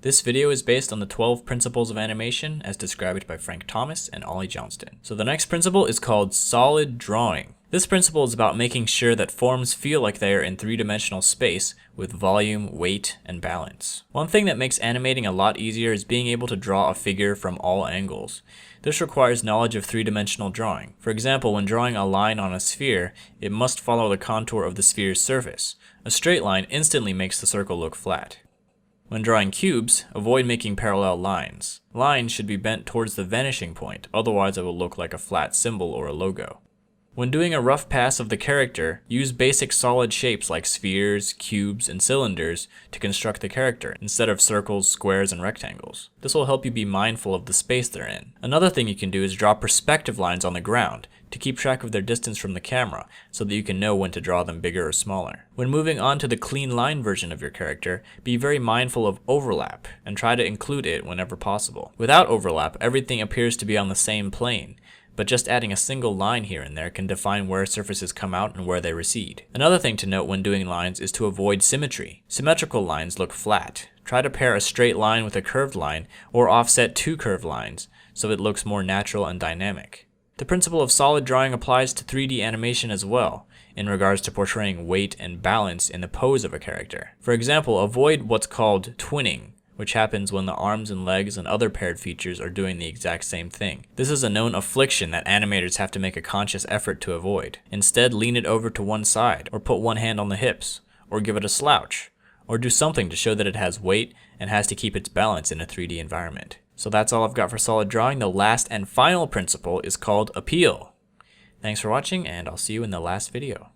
This video is based on the 12 principles of animation as described by Frank Thomas and Ollie Johnston. So the next principle is called solid drawing. This principle is about making sure that forms feel like they are in three-dimensional space with volume, weight, and balance. One thing that makes animating a lot easier is being able to draw a figure from all angles. This requires knowledge of three-dimensional drawing. For example, when drawing a line on a sphere, it must follow the contour of the sphere's surface. A straight line instantly makes the circle look flat. When drawing cubes, avoid making parallel lines. Lines should be bent towards the vanishing point, otherwise it will look like a flat symbol or a logo. When doing a rough pass of the character, use basic solid shapes like spheres, cubes, and cylinders to construct the character, instead of circles, squares, and rectangles. This will help you be mindful of the space they're in. Another thing you can do is draw perspective lines on the ground to keep track of their distance from the camera, so that you can know when to draw them bigger or smaller. When moving on to the clean line version of your character, be very mindful of overlap, and try to include it whenever possible. Without overlap, everything appears to be on the same plane, but just adding a single line here and there can define where surfaces come out and where they recede. Another thing to note when doing lines is to avoid symmetry. Symmetrical lines look flat. Try to pair a straight line with a curved line, or offset two curved lines, so it looks more natural and dynamic. The principle of solid drawing applies to 3D animation as well, in regards to portraying weight and balance in the pose of a character. For example, avoid what's called twinning, which happens when the arms and legs and other paired features are doing the exact same thing. This is a known affliction that animators have to make a conscious effort to avoid. Instead, lean it over to one side, or put one hand on the hips, or give it a slouch, or do something to show that it has weight and has to keep its balance in a 3D environment. So that's all I've got for solid drawing. The last and final principle is called appeal. Thanks for watching, and I'll see you in the last video.